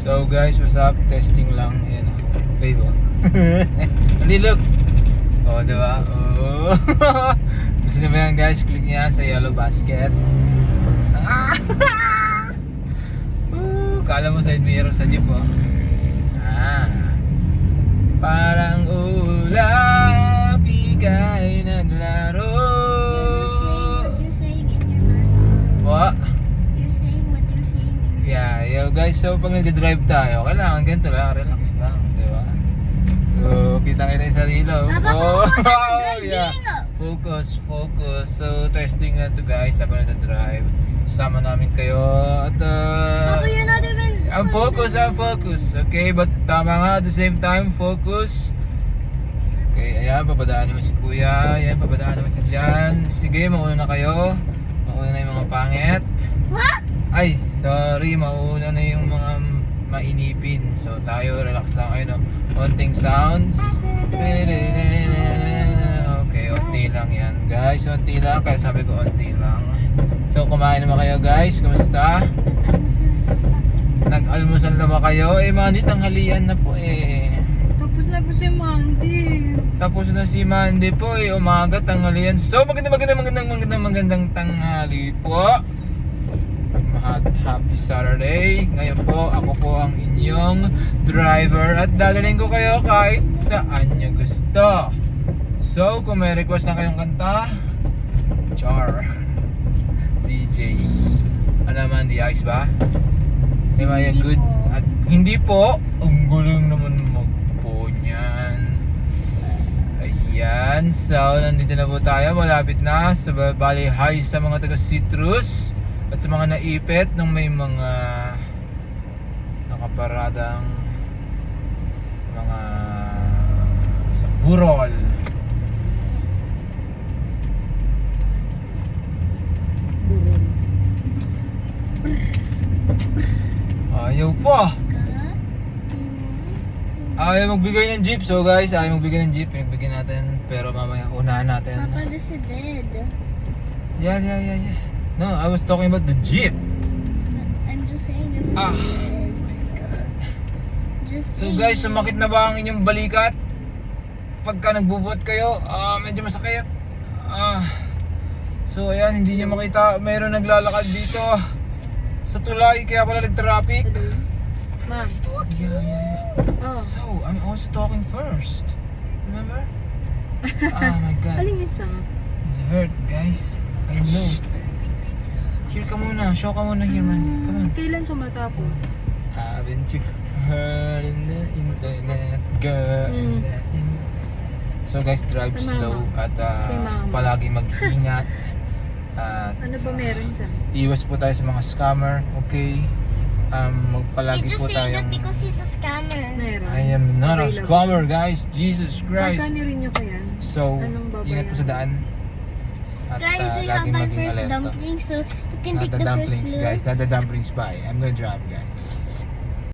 So guys, what's up? Testing lang. Ayan o. Babe o. Hindi, look. O, diba? O. Gusto nyo ba yan guys? Click niya sa yellow basket. Kala mo side mirror sa jeep o. Parang ulap, ika'y naglaro. You're saying in your mind. What? You're saying what you're saying in your Yeah, yo guys, so pag nagde-drive tayo, kailangan ganito lang, relax lang, di ba? So, kitang-kita yung sarili. Focus on the yeah. driving. Focus. So, testing na to guys, habang nagde-drive. Sama namin kayo at Papa, you're not even... I'm focus. Okay, but tama nga, at the same time, focus. Okay, ayan, papadaan naman si Kuya. Ayan, papadaan naman si Jan. Sige, mauna na kayo. Mauna na yung mga pangit. What? Ay, sorry, mauna na yung mga mainipin. So, tayo, relax lang. Ayun, konting sounds. Okay, onti lang yan, guys. Onti lang, kaya sabi ko onti lang. So, kumain naman kayo, guys. Kamusta? Nag-almusal na ba kayo? Eh, Mandy, tanghalian na po eh. Tapos na po si Mandy. Tapos na si Mandy po eh. Umaga, tanghalian. So, magandang tanghali po. Happy Saturday. Ngayon po, ako po ang inyong driver at dadalhin ko kayo kahit saan nyo gusto. So, kung may request na kayong kanta, Char DJ. Ano naman, the ice ba? Am I a good? At hindi po. Ang guling naman magpo niyan. Ayan. So, nandito na po tayo. Malapit na. So, bali hi sa mga taga Citrus at sa mga naipit ng may mga nakaparadang mga sa burol. Ayaw pa. Ayaw magbigay ng jeep. So guys, ayaw magbigay ng jeep. Pinagbigay natin. Pero mamaya unahan natin. Papa, this is dead. Yeah. No, I was talking about the jeep. I'm just saying it was Ah. dead. My God. Just So saying guys, it. sumakit na ba ang inyong balikat? Pagka nagbubuhat kayo, medyo masakit. So ayan, hindi nyo makita. Mayroon naglalakad dito sa tulay, kaya pala nag-traffic. Ma'am. Yeah. Oh. So, I'm also talking first. Remember? Oh my God. Aling isa? It's hurt, guys. I know. Here ka muna. Show ka muna here, man. Come on. Kailan siya matapos? Haven't you heard in the internet, girl? So guys, drive Kay slow mama. at Kay mama. palagi mag-ingat. At Ano ba meron siya? iwas po tayo sa mga scammer, okay? Magpalagi He's po just saying that tayong because he's a scammer. Meron. I am not a Available. scammer, guys. Jesus Christ. Magkano rin nyo kaya? So, Anong babayaran? ingat po sa daan. At Guys, we have laging my maging first alerto. dumpling, so you can Not take the the first dumplings, look. guys. Not the dumplings. Bye. I'm gonna drive, guys.